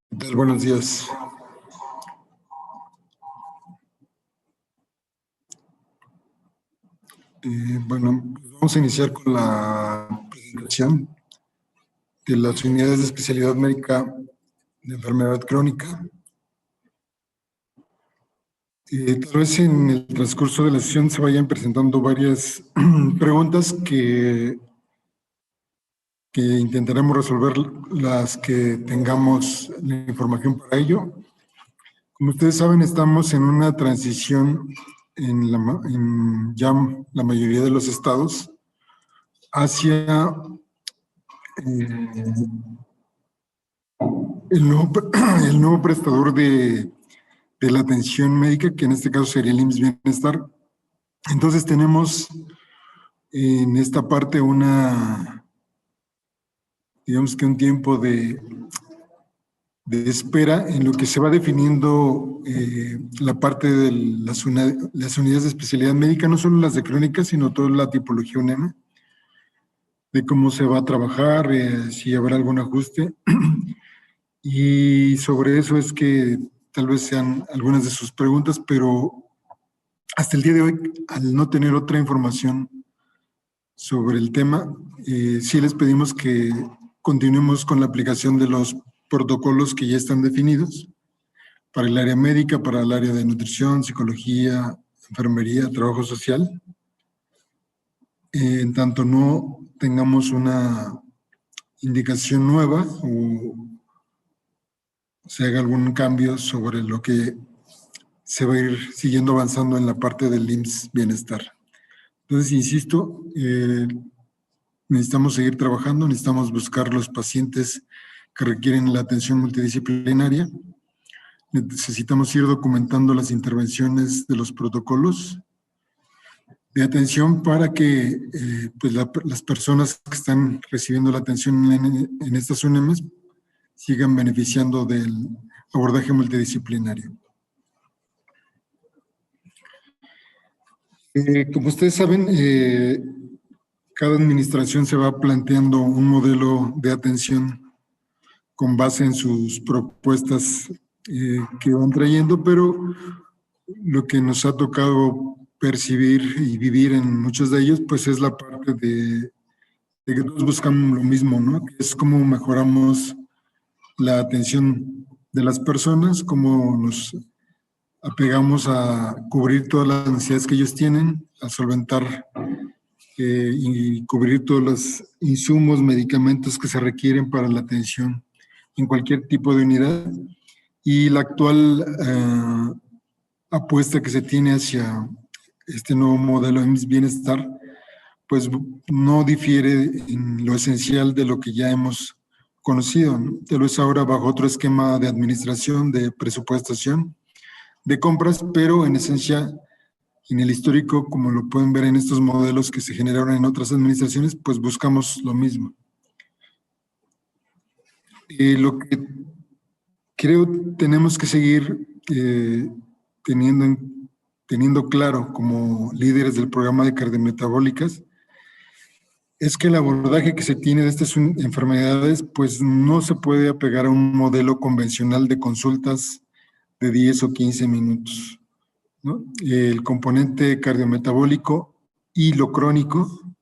¿Qué tal? Buenos días. Bueno, vamos a iniciar con la presentación de las unidades de especialidad médica de enfermedad crónica. Tal vez en el transcurso de la sesión se vayan presentando varias preguntas que intentaremos resolver las que tengamos la información para ello. Como ustedes saben, estamos en una transición en ya la mayoría de los estados hacia el nuevo prestador de la atención médica, que en este caso sería el IMSS Bienestar. Entonces tenemos en esta parte digamos que un tiempo de espera en lo que se va definiendo la parte de las unidades de especialidad médica, no solo las de crónica, sino toda la tipología UNEM, de cómo se va a trabajar, si habrá algún ajuste. Y sobre eso es que tal vez sean algunas de sus preguntas, pero hasta el día de hoy, al no tener otra información sobre el tema, sí les pedimos que continuemos con la aplicación de los protocolos que ya están definidos para el área médica, para el área de nutrición, psicología, enfermería, trabajo social. En tanto no tengamos una indicación nueva o se haga algún cambio sobre lo que se va a ir siguiendo avanzando en la parte del IMSS Bienestar. Entonces, insisto, necesitamos seguir trabajando, necesitamos buscar los pacientes que requieren la atención multidisciplinaria, necesitamos ir documentando las intervenciones de los protocolos de atención para que pues las personas que están recibiendo la atención en estas UNEMs sigan beneficiando del abordaje multidisciplinario. Como ustedes saben, cada administración se va planteando un modelo de atención con base en sus propuestas que van trayendo, pero lo que nos ha tocado percibir y vivir en muchos de ellos, pues es la parte de que todos buscamos lo mismo, ¿no? Que es cómo mejoramos la atención de las personas, cómo nos apegamos a cubrir todas las necesidades que ellos tienen, a solventar y cubrir todos los insumos, medicamentos que se requieren para la atención en cualquier tipo de unidad. Y la actual apuesta que se tiene hacia este nuevo modelo de bienestar, pues no difiere en lo esencial de lo que ya hemos conocido, ¿no? Tal vez ahora bajo otro esquema de administración, de presupuestación, de compras, pero en esencia, en el histórico, como lo pueden ver en estos modelos que se generaron en otras administraciones, pues buscamos lo mismo. Lo que creo tenemos que seguir teniendo claro como líderes del programa de cardiometabólicas es que el abordaje que se tiene de estas enfermedades pues no se puede apegar a un modelo convencional de consultas de 10 o 15 minutos, ¿no? El componente cardiometabólico y lo crónico,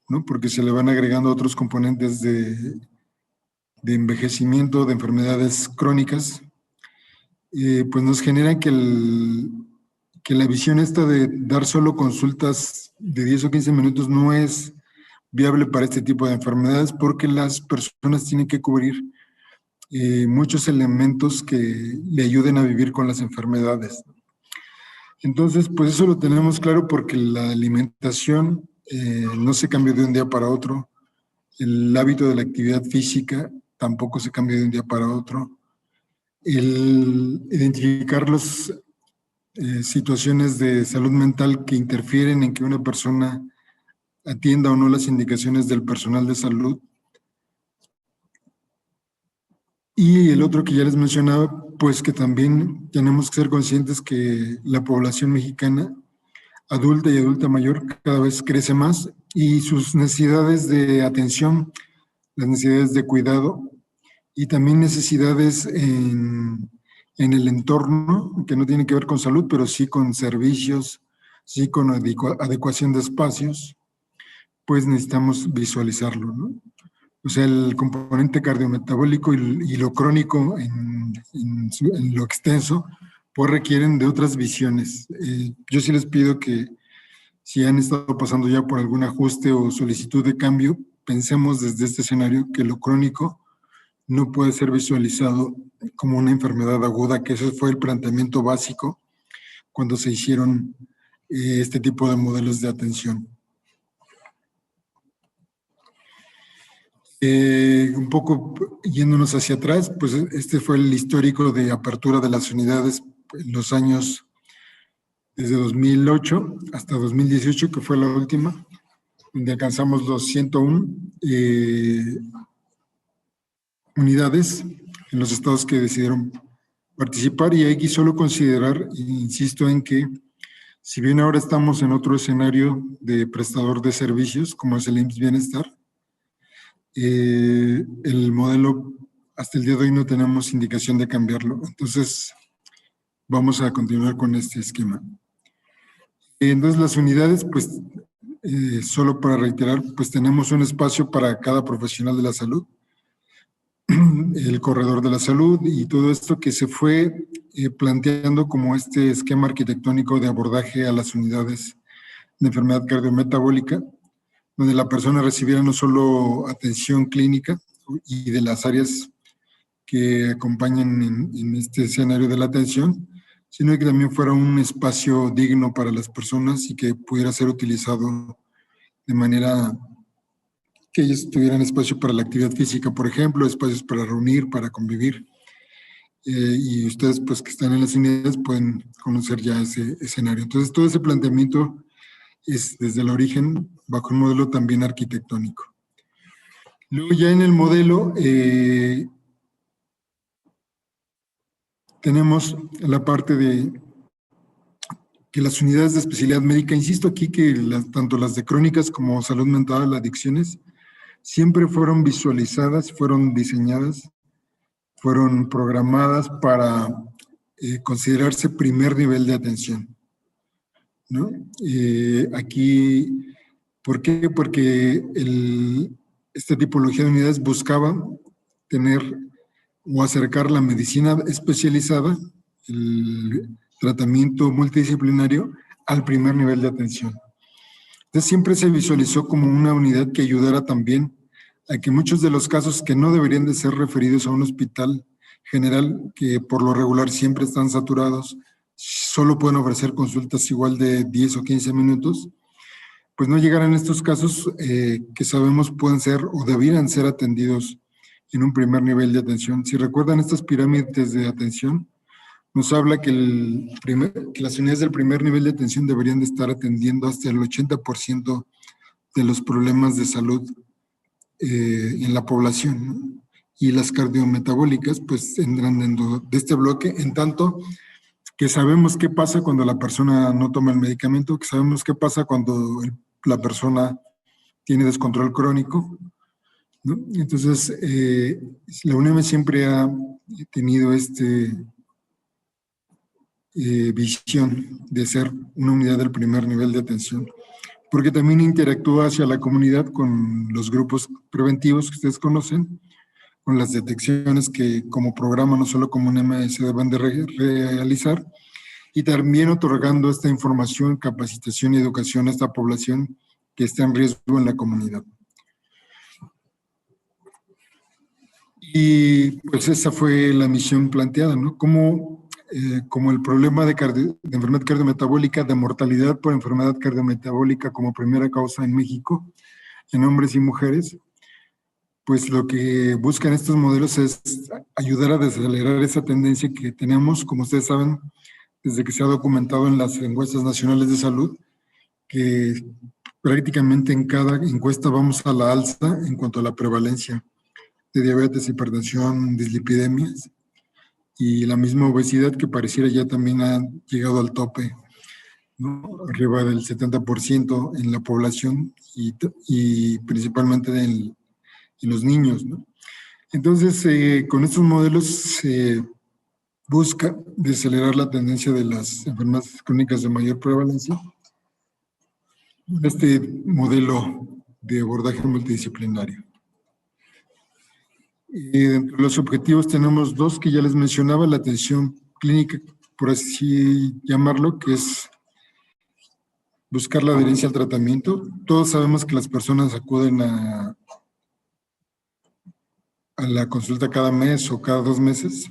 ¿no? Porque se le van agregando otros componentes de envejecimiento, de enfermedades crónicas, pues nos genera que la visión esta de dar solo consultas de 10 o 15 minutos no es viable para este tipo de enfermedades, porque las personas tienen que cubrir muchos elementos que le ayuden a vivir con las enfermedades. Entonces, pues eso lo tenemos claro porque la alimentación no se cambia de un día para otro, el hábito de la actividad física tampoco se cambia de un día para otro, el identificar las situaciones de salud mental que interfieren en que una persona atienda o no las indicaciones del personal de salud. Y el otro que ya les mencionaba, pues que también tenemos que ser conscientes que la población mexicana, adulta y adulta mayor, cada vez crece más y sus necesidades de atención, las necesidades de cuidado y también necesidades en el entorno, que no tienen que ver con salud, pero sí con servicios, sí con adecuación de espacios, pues necesitamos visualizarlo, ¿no? O sea, el componente cardiometabólico y lo crónico en lo extenso, pues requieren de otras visiones. Yo sí les pido que si han estado pasando ya por algún ajuste o solicitud de cambio, pensemos desde este escenario que lo crónico no puede ser visualizado como una enfermedad aguda, que ese fue el planteamiento básico cuando se hicieron este tipo de modelos de atención. Un poco yéndonos hacia atrás, pues este fue el histórico de apertura de las unidades en los años desde 2008 hasta 2018, que fue la última, donde alcanzamos los 101 unidades en los estados que decidieron participar, y hay que solo considerar, insisto en que si bien ahora estamos en otro escenario de prestador de servicios, como es el IMSS Bienestar, el modelo hasta el día de hoy no tenemos indicación de cambiarlo. Entonces, vamos a continuar con este esquema. Entonces, las unidades, pues, solo para reiterar, pues tenemos un espacio para cada profesional de la salud, el corredor de la salud y todo esto que se fue planteando como este esquema arquitectónico de abordaje a las unidades de enfermedad cardiometabólica, donde la persona recibiera no solo atención clínica y de las áreas que acompañan en este escenario de la atención, sino que también fuera un espacio digno para las personas y que pudiera ser utilizado de manera que ellos tuvieran espacio para la actividad física, por ejemplo, espacios para reunir, para convivir. Y ustedes, pues, que están en las unidades pueden conocer ya ese escenario. Entonces, todo ese planteamiento es desde el origen bajo un modelo también arquitectónico. Luego ya en el modelo tenemos la parte de que las unidades de especialidad médica, insisto aquí que tanto las de crónicas como salud mental, adicciones, siempre fueron visualizadas, fueron diseñadas, fueron programadas para considerarse primer nivel de atención, ¿no? Aquí, ¿por qué? Porque esta tipología de unidades buscaba tener o acercar la medicina especializada, el tratamiento multidisciplinario, al primer nivel de atención. Entonces siempre se visualizó como una unidad que ayudara también a que muchos de los casos que no deberían de ser referidos a un hospital general, que por lo regular siempre están saturados, solo pueden ofrecer consultas igual de 10 o 15 minutos, pues no llegaran estos casos que sabemos pueden ser o debieran ser atendidos en un primer nivel de atención. Si recuerdan estas pirámides de atención, nos habla que las unidades del primer nivel de atención deberían de estar atendiendo hasta el 80% de los problemas de salud en la población, ¿no? Y las cardiometabólicas pues entran dentro de este bloque, en tanto que sabemos qué pasa cuando la persona no toma el medicamento, que sabemos qué pasa cuando la persona tiene descontrol crónico, ¿no? Entonces, la UNEM siempre ha tenido visión de ser una unidad del primer nivel de atención, porque también interactúa hacia la comunidad con los grupos preventivos que ustedes conocen, con las detecciones que como programa, no solo como un MS, deben de realizar, y también otorgando esta información, capacitación y educación a esta población que está en riesgo en la comunidad. Y pues esa fue la misión planteada, ¿no? Como el problema de enfermedad cardiometabólica, de mortalidad por enfermedad cardiometabólica como primera causa en México, en hombres y mujeres, pues lo que buscan estos modelos es ayudar a desacelerar esa tendencia que tenemos, como ustedes saben, desde que se ha documentado en las encuestas nacionales de salud, que prácticamente en cada encuesta vamos a la alza en cuanto a la prevalencia de diabetes, hipertensión, dislipidemias y la misma obesidad, que pareciera ya también ha llegado al tope, ¿no? Arriba del 70% en la población, y principalmente en los niños, ¿no? Entonces, con estos modelos se busca desacelerar la tendencia de las enfermedades crónicas de mayor prevalencia. Este modelo de abordaje multidisciplinario. Dentro de los objetivos tenemos dos que ya les mencionaba: la atención clínica, por así llamarlo, que es buscar la adherencia al tratamiento. Todos sabemos que las personas acuden a la consulta cada mes o cada 2 meses,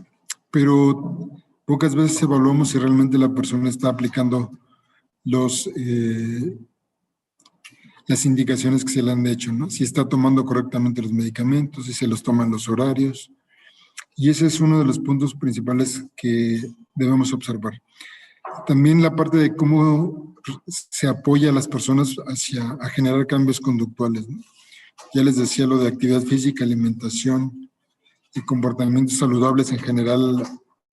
pero pocas veces evaluamos si realmente la persona está aplicando las indicaciones que se le han hecho, ¿no? Si está tomando correctamente los medicamentos, si se los toman los horarios. Y ese es uno de los puntos principales que debemos observar. También la parte de cómo se apoya a las personas a generar cambios conductuales, ¿no? Ya les decía lo de actividad física, alimentación y comportamientos saludables en general,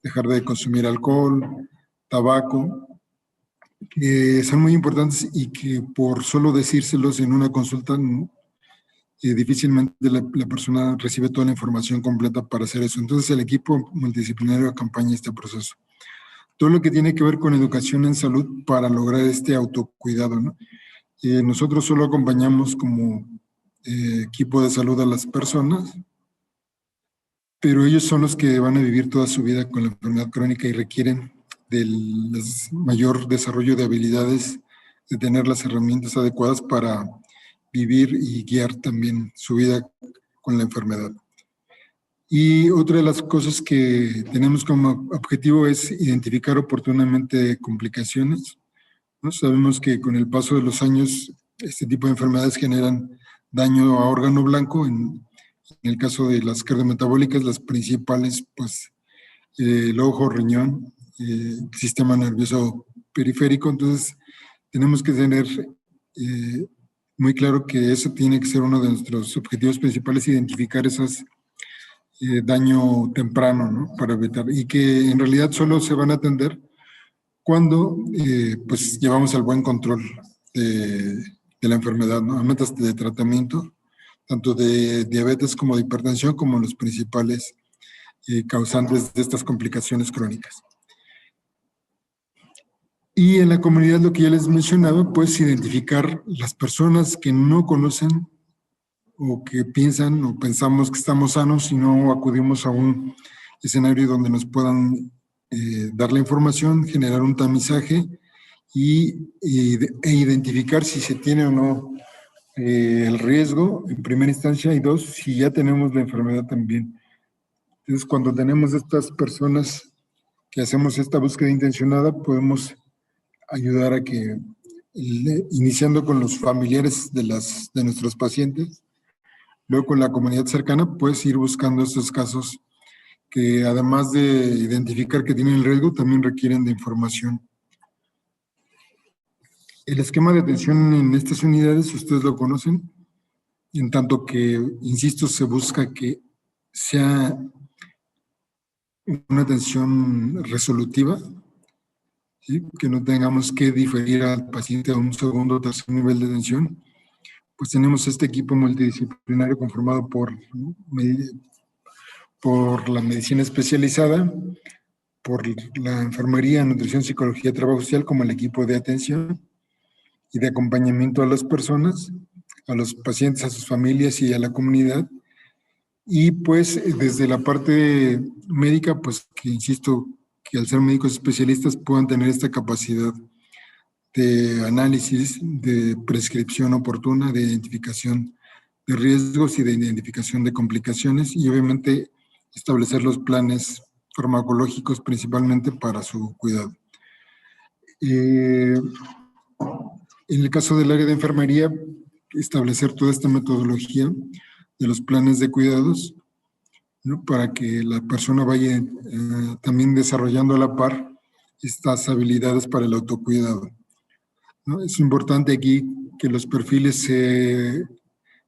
dejar de consumir alcohol, tabaco, que son muy importantes y que por solo decírselos en una consulta, difícilmente la persona recibe toda la información completa para hacer eso. Entonces el equipo multidisciplinario acompaña este proceso. Todo lo que tiene que ver con educación en salud para lograr este autocuidado, ¿no? Nosotros solo acompañamos como equipo de salud a las personas, pero ellos son los que van a vivir toda su vida con la enfermedad crónica y requieren del mayor desarrollo de habilidades, de tener las herramientas adecuadas para vivir y guiar también su vida con la enfermedad. Y otra de las cosas que tenemos como objetivo es identificar oportunamente complicaciones, ¿no? Sabemos que con el paso de los años este tipo de enfermedades generan daño a órgano blanco. En el caso de las cardiometabólicas, las principales, pues el ojo, riñón, sistema nervioso periférico. Entonces tenemos que tener muy claro que eso tiene que ser uno de nuestros objetivos principales: identificar esos daño temprano, ¿no? Para evitar, y que en realidad solo se van a atender cuando pues llevamos al buen control de la enfermedad, ¿no? A metas de tratamiento, tanto de diabetes como de hipertensión, como los principales causantes de estas complicaciones crónicas. Y en la comunidad, lo que ya les mencionaba, pues identificar las personas que no conocen o que piensan o pensamos que estamos sanos y no acudimos a un escenario donde nos puedan dar la información, generar un tamizaje e identificar si se tiene o no el riesgo en primera instancia, y dos, si ya tenemos la enfermedad también. Entonces, cuando tenemos estas personas que hacemos esta búsqueda intencionada, podemos ayudar a que, iniciando con los familiares de nuestros pacientes, luego con la comunidad cercana, pues ir buscando estos casos que, además de identificar que tienen el riesgo, también requieren de información. El esquema de atención en estas unidades, ustedes lo conocen, en tanto que, insisto, se busca que sea una atención resolutiva, ¿sí? Que no tengamos que diferir al paciente a un segundo o tercer nivel de atención. Pues tenemos este equipo multidisciplinario conformado por la medicina especializada, por la enfermería, nutrición, psicología, trabajo social, como el equipo de atención y de acompañamiento a las personas, a los pacientes, a sus familias y a la comunidad. Y pues desde la parte médica, pues que insisto, que al ser médicos especialistas puedan tener esta capacidad de análisis, de prescripción oportuna, de identificación de riesgos y de identificación de complicaciones, y obviamente establecer los planes farmacológicos principalmente para su cuidado. En el caso del área de enfermería, establecer toda esta metodología de los planes de cuidados, ¿no? Para que la persona vaya también desarrollando a la par estas habilidades para el autocuidado, ¿no? Es importante aquí que los perfiles se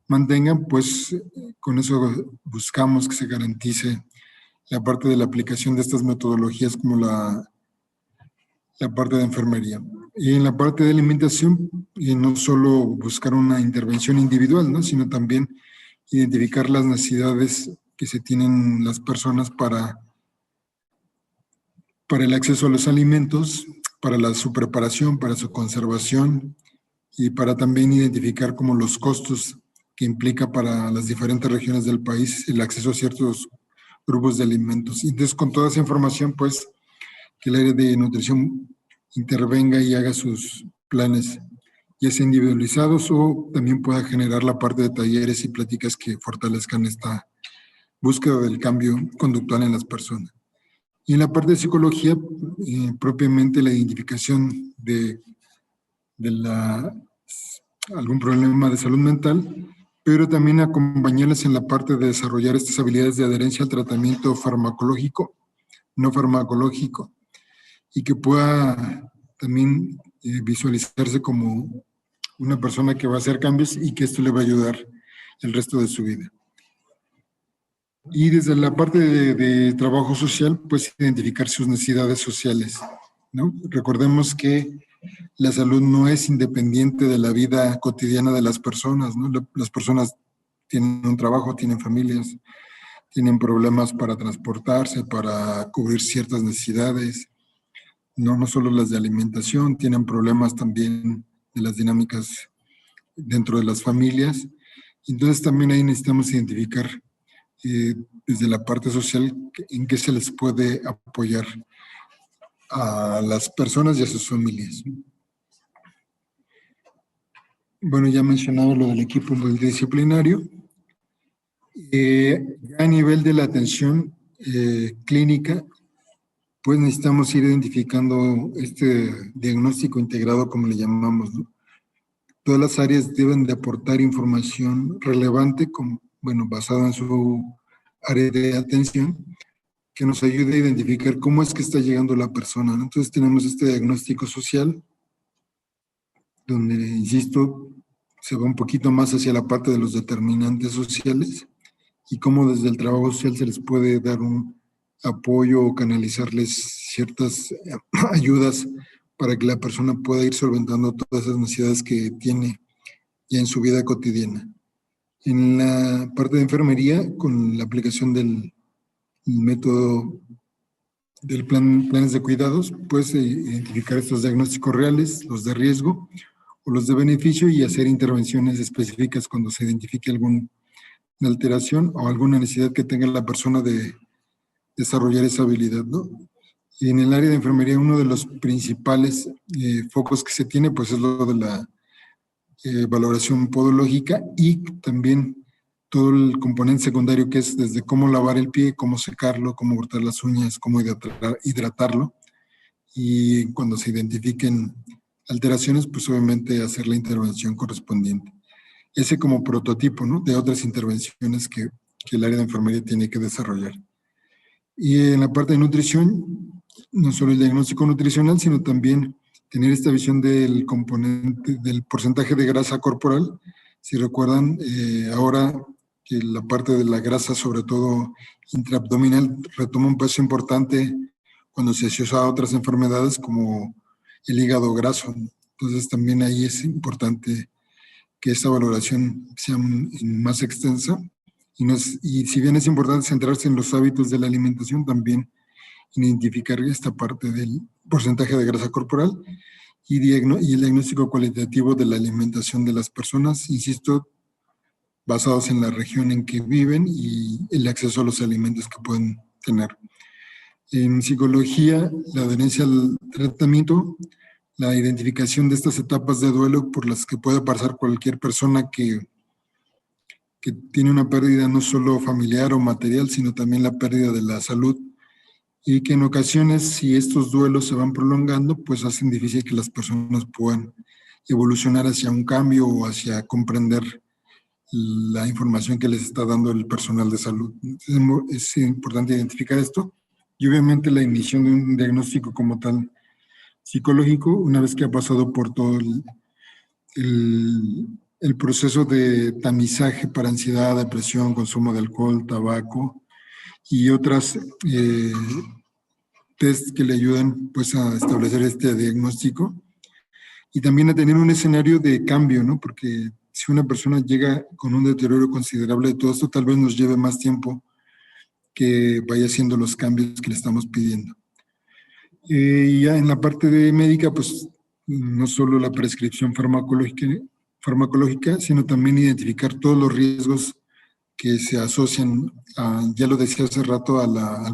mantengan, pues con eso buscamos que se garantice la parte de la aplicación de estas metodologías como la parte de enfermería. Y en la parte de alimentación, y no solo buscar una intervención individual, ¿no? Sino también identificar las necesidades que se tienen las personas para el acceso a los alimentos, para su preparación, para su conservación y para también identificar como los costos que implica para las diferentes regiones del país el acceso a ciertos grupos de alimentos. Y entonces, con toda esa información, pues, que el área de nutrición intervenga y haga sus planes, ya sea individualizados o también pueda generar la parte de talleres y pláticas que fortalezcan esta búsqueda del cambio conductual en las personas. Y en la parte de psicología, propiamente la identificación de algún problema de salud mental, pero también acompañarles en la parte de desarrollar estas habilidades de adherencia al tratamiento farmacológico, no farmacológico, y que pueda también visualizarse como una persona que va a hacer cambios y que esto le va a ayudar el resto de su vida. Y desde la parte de trabajo social, pues identificar sus necesidades sociales, ¿no? Recordemos que la salud no es independiente de la vida cotidiana de las personas, ¿no? Las personas tienen un trabajo, tienen familias, tienen problemas para transportarse, para cubrir ciertas necesidades, no solo las de alimentación, tienen problemas también de las dinámicas dentro de las familias. Entonces también ahí necesitamos identificar desde la parte social en qué se les puede apoyar a las personas y a sus familias. Bueno, ya mencionaba lo del equipo multidisciplinario. Ya a nivel de la atención clínica, pues necesitamos ir identificando este diagnóstico integrado, como le llamamos, ¿no? Todas las áreas deben de aportar información relevante, basada en su área de atención, que nos ayude a identificar cómo es que está llegando la persona, ¿no? Entonces tenemos este diagnóstico social, donde, insisto, se va un poquito más hacia la parte de los determinantes sociales y cómo desde el trabajo social se les puede dar un apoyo o canalizarles ciertas ayudas para que la persona pueda ir solventando todas esas necesidades que tiene ya en su vida cotidiana. En la parte de enfermería, con la aplicación del método del planes de cuidados, pues identificar estos diagnósticos reales, los de riesgo o los de beneficio, y hacer intervenciones específicas cuando se identifique alguna alteración o alguna necesidad que tenga la persona de desarrollar esa habilidad, ¿no? Y en el área de enfermería, uno de los principales focos que se tiene, pues es lo de la valoración podológica, y también todo el componente secundario, que es desde cómo lavar el pie, cómo secarlo, cómo cortar las uñas, cómo hidratarlo, y cuando se identifiquen alteraciones, pues obviamente hacer la intervención correspondiente. Ese como prototipo, ¿no?, de otras intervenciones que el área de enfermería tiene que desarrollar. Y en la parte de nutrición, no solo el diagnóstico nutricional, sino también tener esta visión del componente, del porcentaje de grasa corporal. Si recuerdan, ahora que la parte de la grasa, sobre todo intraabdominal, retoma un peso importante cuando se asocia a otras enfermedades como el hígado graso. Entonces también ahí es importante que esta valoración sea más extensa. Y si bien es importante centrarse en los hábitos de la alimentación, también identificar esta parte del porcentaje de grasa corporal y el diagnóstico cualitativo de la alimentación de las personas, insisto, basados en la región en que viven y el acceso a los alimentos que pueden tener. En psicología, la adherencia al tratamiento, la identificación de estas etapas de duelo por las que puede pasar cualquier persona que tiene una pérdida no solo familiar o material, sino también la pérdida de la salud, y que en ocasiones, si estos duelos se van prolongando, pues hacen difícil que las personas puedan evolucionar hacia un cambio o hacia comprender la información que les está dando el personal de salud. Entonces, es importante identificar esto, y obviamente la emisión de un diagnóstico como tal psicológico, una vez que ha pasado por todo el proceso de tamizaje para ansiedad, depresión, consumo de alcohol, tabaco y otras test que le ayudan, pues, a establecer este diagnóstico, y también a tener un escenario de cambio, ¿no? Porque si una persona llega con un deterioro considerable de todo esto, tal vez nos lleve más tiempo que vaya haciendo los cambios que le estamos pidiendo. Y ya en la parte de médica, pues no solo la prescripción farmacológica, sino también identificar todos los riesgos que se asocian, ya lo decía hace rato, las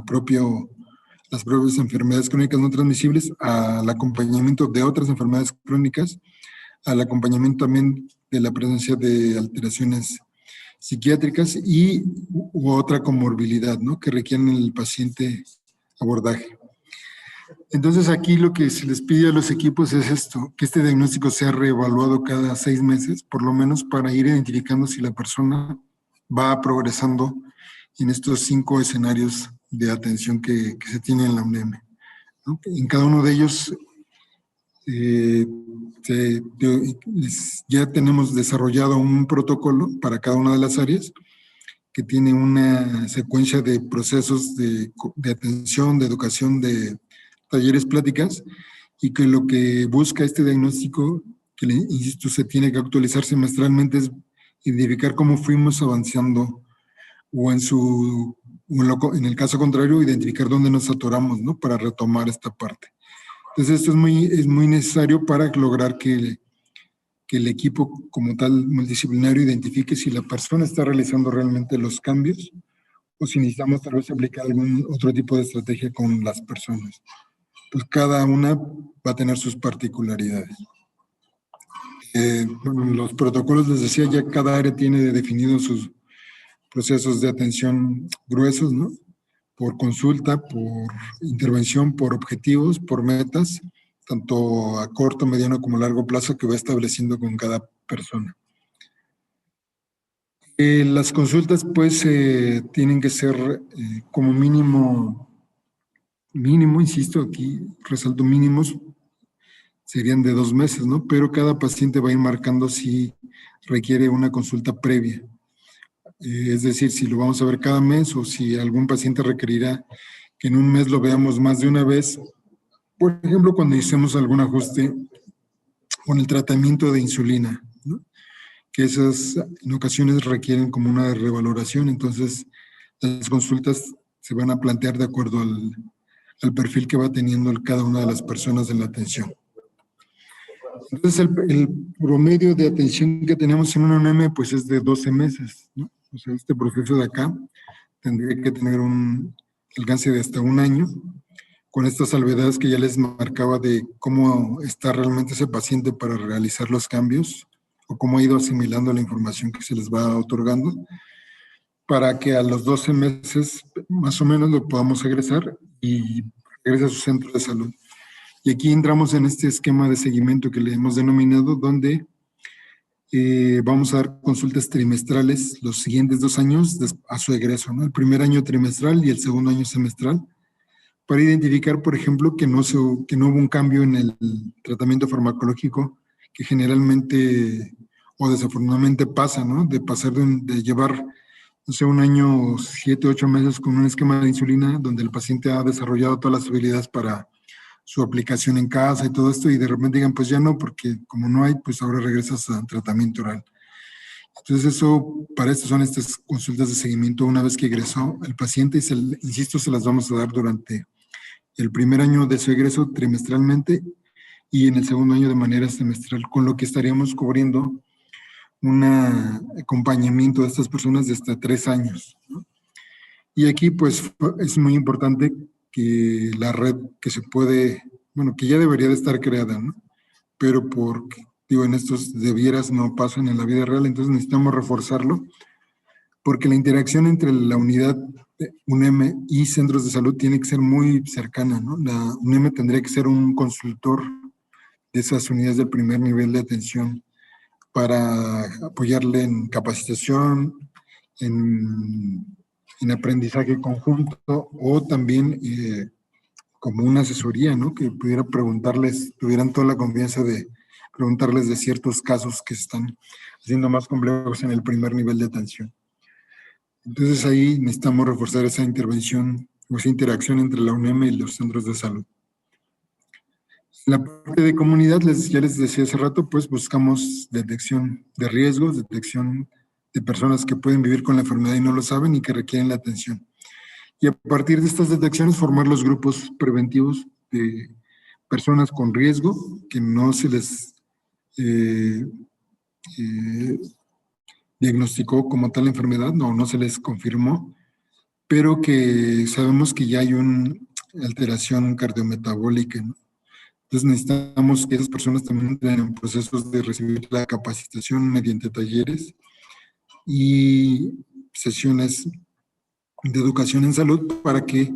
propias enfermedades crónicas no transmisibles, al acompañamiento de otras enfermedades crónicas, al acompañamiento también de la presencia de alteraciones psiquiátricas u otra comorbilidad, ¿no? Que requieren en el paciente abordaje. Entonces aquí lo que se les pide a los equipos es esto, que este diagnóstico sea reevaluado cada 6 meses, por lo menos para ir identificando si la persona va progresando en estos 5 escenarios de atención que se tienen en la UNEM, ¿no? En cada uno de ellos ya tenemos desarrollado un protocolo para cada una de las áreas que tiene una secuencia de procesos de atención, de educación, de talleres, pláticas, y que lo que busca este diagnóstico, que insisto, se tiene que actualizar semestralmente, es identificar cómo fuimos avanzando o en el caso contrario, identificar dónde nos atoramos, ¿no? Para retomar esta parte. Entonces esto es muy necesario para lograr que el equipo como tal multidisciplinario identifique si la persona está realizando realmente los cambios o si necesitamos tal vez aplicar algún otro tipo de estrategia con las personas. Pues cada una va a tener sus particularidades. Los protocolos, les decía, ya cada área tiene definidos sus procesos de atención gruesos, ¿no? Por consulta, por intervención, por objetivos, por metas, tanto a corto, mediano como largo plazo que va estableciendo con cada persona. Las consultas pues tienen que ser como mínimo, insisto, aquí resalto mínimos, serían de 2 meses, ¿no? Pero cada paciente va a ir marcando si requiere una consulta previa. Es decir, si lo vamos a ver cada mes o si algún paciente requerirá que en un mes lo veamos más de una vez. Por ejemplo, cuando hicimos algún ajuste con el tratamiento de insulina, ¿no? Que esas en ocasiones requieren como una revaloración, entonces las consultas se van a plantear de acuerdo al perfil que va teniendo cada una de las personas en la atención. Entonces el promedio de atención que tenemos en una UNEM pues es de 12 meses, ¿no? O sea, este proceso de acá tendría que tener un alcance de hasta 1 año, con estas salvedades que ya les marcaba de cómo está realmente ese paciente para realizar los cambios o cómo ha ido asimilando la información que se les va otorgando, para que a los 12 meses más o menos lo podamos egresar y regrese a su centro de salud. Y aquí entramos en este esquema de seguimiento que le hemos denominado, donde vamos a dar consultas trimestrales los siguientes 2 años a su egreso, ¿no? El primer año trimestral y el segundo año semestral, para identificar, por ejemplo, que no hubo un cambio en el tratamiento farmacológico que generalmente o desafortunadamente pasa, ¿no? De pasar de llevar, no sé, 1 año, 7, 8 meses con un esquema de insulina donde el paciente ha desarrollado todas las habilidades para su aplicación en casa y todo esto, y de repente digan, pues ya no, porque como no hay, pues ahora regresas a tratamiento oral. Entonces para esto son estas consultas de seguimiento una vez que egresó el paciente, y insisto, se las vamos a dar durante el primer año de su egreso trimestralmente y en el segundo año de manera semestral, con lo que estaríamos cubriendo un acompañamiento de estas personas de hasta 3 años, ¿no? Y aquí pues es muy importante que la red que que ya debería de estar creada, ¿no? Pero en estos debieras no pasan en la vida real, entonces necesitamos reforzarlo, porque la interacción entre la unidad UNEM y centros de salud tiene que ser muy cercana, ¿no? La UNEM tendría que ser un consultor de esas unidades del primer nivel de atención para apoyarle en capacitación, en aprendizaje conjunto o también como una asesoría, ¿no? Que pudiera tuvieran toda la confianza de preguntarles de ciertos casos que están siendo más complejos en el primer nivel de atención. Entonces ahí necesitamos reforzar esa intervención o esa interacción entre la UNEM y los centros de salud. En la parte de comunidad, ya les decía hace rato, pues buscamos detección de riesgos, detección de personas que pueden vivir con la enfermedad y no lo saben y que requieren la atención. Y a partir de estas detecciones, formar los grupos preventivos de personas con riesgo, que no se les eh, diagnosticó como tal enfermedad, no se les confirmó, pero que sabemos que ya hay una alteración cardiometabólica, ¿no? Entonces necesitamos que esas personas también entren en procesos de recibir la capacitación mediante talleres y sesiones de educación en salud para que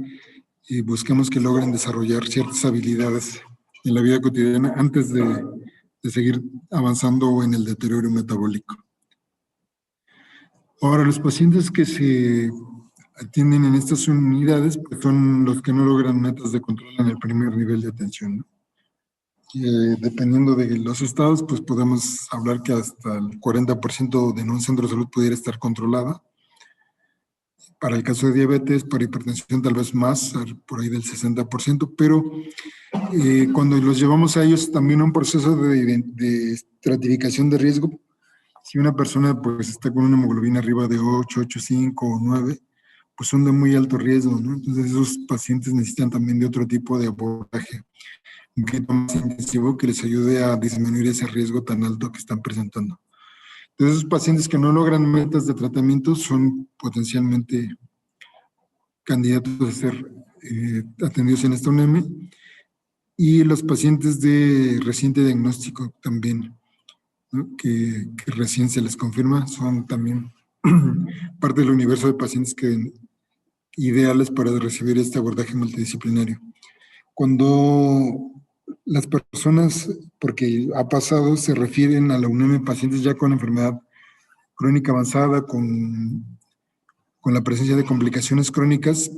busquemos que logren desarrollar ciertas habilidades en la vida cotidiana antes de seguir avanzando en el deterioro metabólico. Ahora, los pacientes que se atienden en estas unidades pues son los que no logran metas de control en el primer nivel de atención, ¿no? Dependiendo de los estados, pues podemos hablar que hasta el 40% de un centro de salud pudiera estar controlada. Para el caso de diabetes, para hipertensión tal vez más, por ahí del 60%, pero cuando los llevamos a ellos también a un proceso de estratificación de riesgo, si una persona pues está con una hemoglobina arriba de 8, 8,5 o 9, pues son de muy alto riesgo, ¿no? Entonces esos pacientes necesitan también de otro tipo de abordaje, un poquito más intensivo que les ayude a disminuir ese riesgo tan alto que están presentando. Entonces esos pacientes que no logran metas de tratamiento son potencialmente candidatos a ser atendidos en esta UNEM, y los pacientes de reciente diagnóstico también, ¿no? que recién se les confirma, son también parte del universo de pacientes ideales para recibir este abordaje multidisciplinario. Cuando las personas, porque ha pasado, se refieren a la UNEM pacientes ya con enfermedad crónica avanzada, con la presencia de complicaciones crónicas,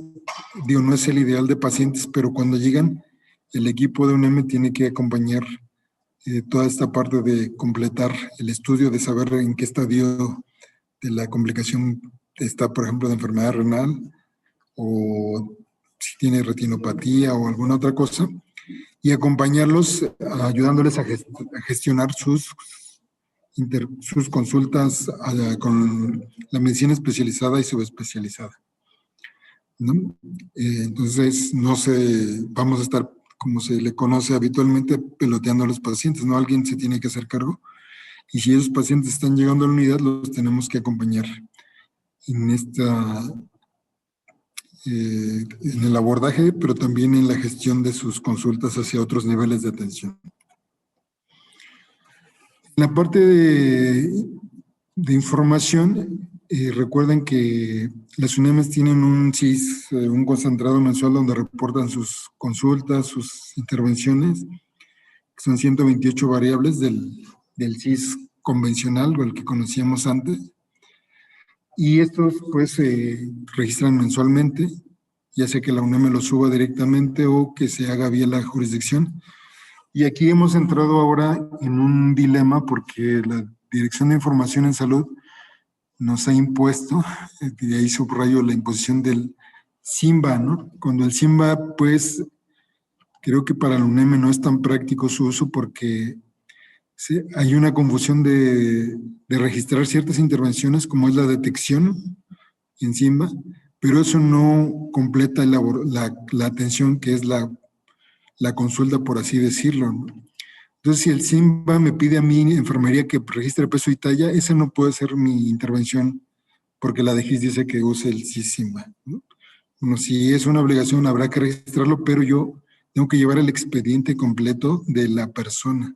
digo, no es el ideal de pacientes, pero cuando llegan, el equipo de UNEM tiene que acompañar toda esta parte de completar el estudio, de saber en qué estadio de la complicación está, por ejemplo, de enfermedad renal, o si tiene retinopatía o alguna otra cosa, y acompañarlos ayudándoles a gestionar sus consultas con la medicina especializada y subespecializada, ¿no? Entonces, no sé, vamos a estar, como se le conoce habitualmente, peloteando a los pacientes, ¿no? Alguien se tiene que hacer cargo, y si esos pacientes están llegando a la unidad, los tenemos que acompañar en en el abordaje, pero también en la gestión de sus consultas hacia otros niveles de atención. En la parte de información, recuerden que las UNEMs tienen un CIS, un concentrado mensual donde reportan sus consultas, sus intervenciones, que son 128 variables del CIS convencional o el que conocíamos antes. Y estos pues se registran mensualmente, ya sea que la UNEM lo suba directamente o que se haga vía la jurisdicción. Y aquí hemos entrado ahora en un dilema porque la Dirección de Información en Salud nos ha impuesto, y ahí subrayo la imposición del SIMBA, ¿no? Cuando el SIMBA, pues, creo que para la UNEM no es tan práctico su uso porque sí, hay una confusión de registrar ciertas intervenciones como es la detección en SIMBA, pero eso no completa la atención que es la consulta, por así decirlo, ¿no? Entonces, si el SIMBA me pide a mí, enfermería, que registre peso y talla, esa no puede ser mi intervención porque la DGIS dice que use el SIMBA, ¿no? Bueno, si es una obligación, habrá que registrarlo, pero yo tengo que llevar el expediente completo de la persona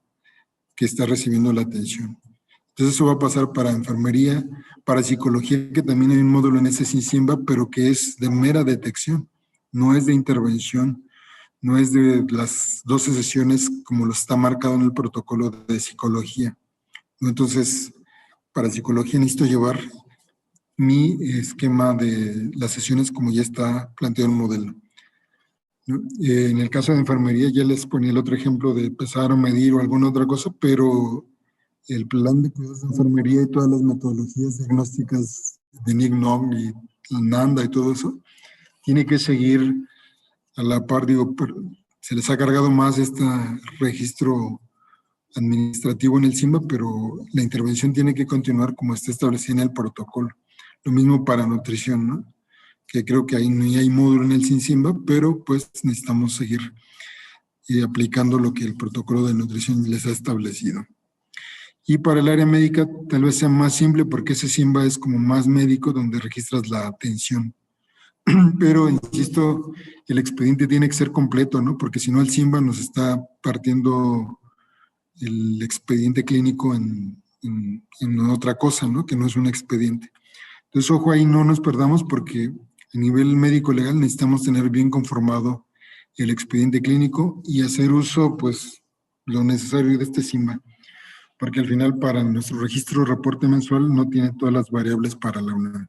que está recibiendo la atención. Entonces, eso va a pasar para enfermería, para psicología, que también hay un módulo en ese SIMBA, pero que es de mera detección, no es de intervención, no es de las 12 sesiones como lo está marcado en el protocolo de psicología. Entonces, para psicología necesito llevar mi esquema de las sesiones como ya está planteado en el modelo, ¿no? En el caso de enfermería ya les ponía el otro ejemplo de pesar o medir o alguna otra cosa, pero el plan de cuidados de enfermería y todas las metodologías diagnósticas de NICNOM y la NANDA y todo eso, tiene que seguir a la par, digo, se les ha cargado más este registro administrativo en el SIMBA, pero la intervención tiene que continuar como está establecido en el protocolo. Lo mismo para nutrición, ¿no? Que creo que ahí no hay módulo en el SINSIMBA, pero pues necesitamos seguir aplicando lo que el protocolo de nutrición les ha establecido. Y para el área médica tal vez sea más simple porque ese SIMBA es como más médico donde registras la atención. Pero, insisto, el expediente tiene que ser completo, ¿no? Porque si no el SIMBA nos está partiendo el expediente clínico en otra cosa, ¿no? Que no es un expediente. Entonces, ojo ahí, no nos perdamos porque a nivel médico legal necesitamos tener bien conformado el expediente clínico y hacer uso, pues, lo necesario de este SIMBA. Porque al final para nuestro registro reporte mensual no tiene todas las variables para la UNAM.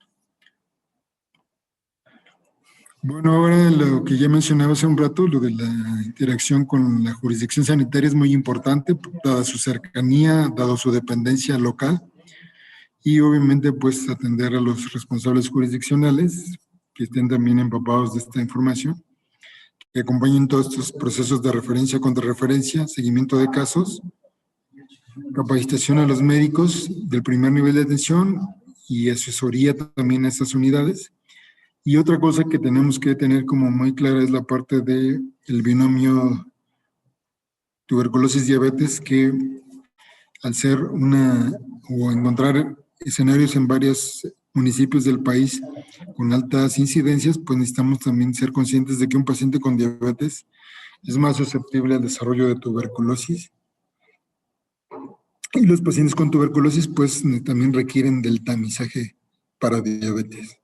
Bueno, ahora lo que ya mencionaba hace un rato, lo de la interacción con la jurisdicción sanitaria es muy importante, dada su cercanía, dado su dependencia local, y obviamente pues atender a los responsables jurisdiccionales que estén también empapados de esta información, que acompañen todos estos procesos de referencia, contrarreferencia, seguimiento de casos, capacitación a los médicos del primer nivel de atención y asesoría también a estas unidades. Y otra cosa que tenemos que tener como muy clara es la parte del binomio tuberculosis-diabetes, que al ser o encontrar escenarios en varios municipios del país con altas incidencias, pues necesitamos también ser conscientes de que un paciente con diabetes es más susceptible al desarrollo de tuberculosis. Y los pacientes con tuberculosis pues también requieren del tamizaje para diabetes.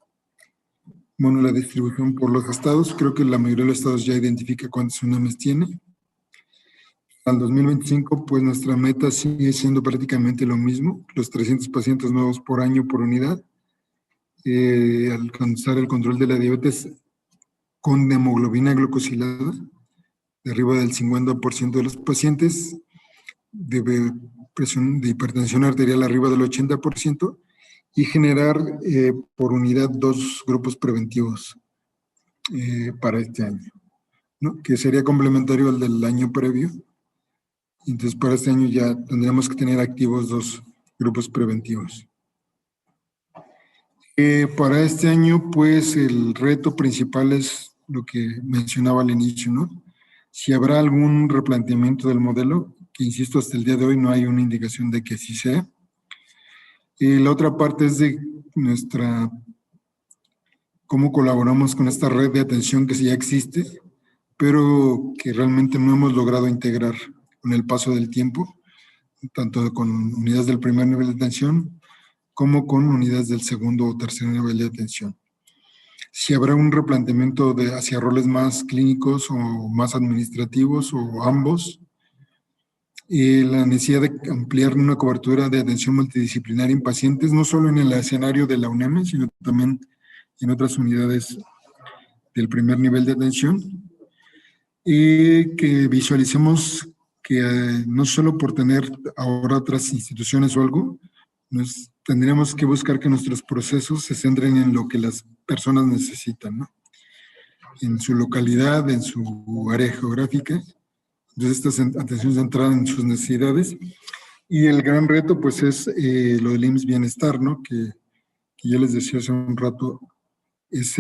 Bueno, la distribución por los estados, creo que la mayoría de los estados ya identifica cuántos UNAMES tiene. Al 2025, pues nuestra meta sigue siendo prácticamente lo mismo, los 300 pacientes nuevos por año por unidad, alcanzar el control de la diabetes con hemoglobina glucosilada, de arriba del 50% de los pacientes, de presión de hipertensión arterial arriba del 80%, y generar por unidad 2 grupos preventivos para este año, ¿no? Que sería complementario al del año previo. Entonces, para este año ya tendríamos que tener activos 2 grupos preventivos. Para este año, pues, el reto principal es lo que mencionaba al inicio, ¿no? Si habrá algún replanteamiento del modelo, que insisto, hasta el día de hoy no hay una indicación de que así sea. La otra parte es de cómo colaboramos con esta red de atención que ya existe, pero que realmente no hemos logrado integrar con el paso del tiempo, tanto con unidades del primer nivel de atención como con unidades del segundo o tercer nivel de atención. Si habrá un replanteamiento hacia roles más clínicos o más administrativos o ambos, la necesidad de ampliar una cobertura de atención multidisciplinaria en pacientes, no solo en el escenario de la UNAM, sino también en otras unidades del primer nivel de atención, y que visualicemos que no solo por tener ahora otras instituciones o algo, tendríamos que buscar que nuestros procesos se centren en lo que las personas necesitan, ¿no? En su localidad, en su área geográfica. Entonces, esta atención centrada en sus necesidades. Y el gran reto, pues, es lo del IMSS Bienestar, ¿no? Que ya les decía hace un rato, es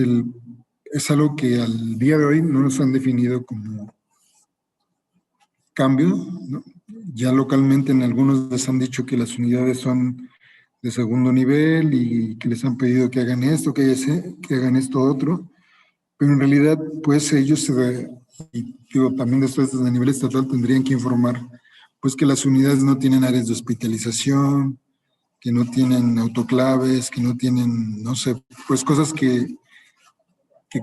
algo que al día de hoy no nos han definido como cambio, ¿no? Ya localmente en algunos les han dicho que las unidades son de segundo nivel y que les han pedido que hagan esto, que hagan esto otro, pero en realidad pues ellos, y digo, también desde a nivel estatal tendrían que informar pues que las unidades no tienen áreas de hospitalización, que no tienen autoclaves, que no tienen, no sé, pues cosas que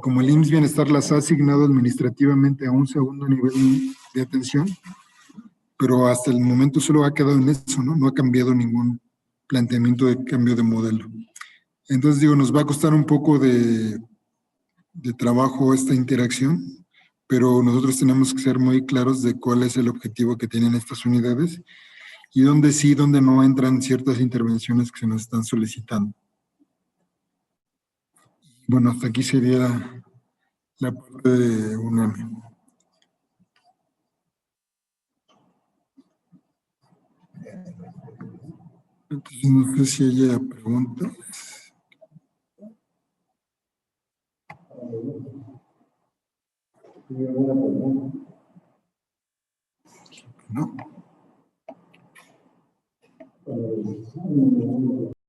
como el IMSS Bienestar las ha asignado administrativamente a un segundo nivel de atención, pero hasta el momento solo ha quedado en eso, ¿no? No ha cambiado ningún planteamiento de cambio de modelo. Entonces, digo, nos va a costar un poco de trabajo esta interacción, pero nosotros tenemos que ser muy claros de cuál es el objetivo que tienen estas unidades y dónde sí, dónde no entran ciertas intervenciones que se nos están solicitando. Bueno, hasta aquí sería la parte de UNAM. Entonces, no sé si haya preguntas. ¿No?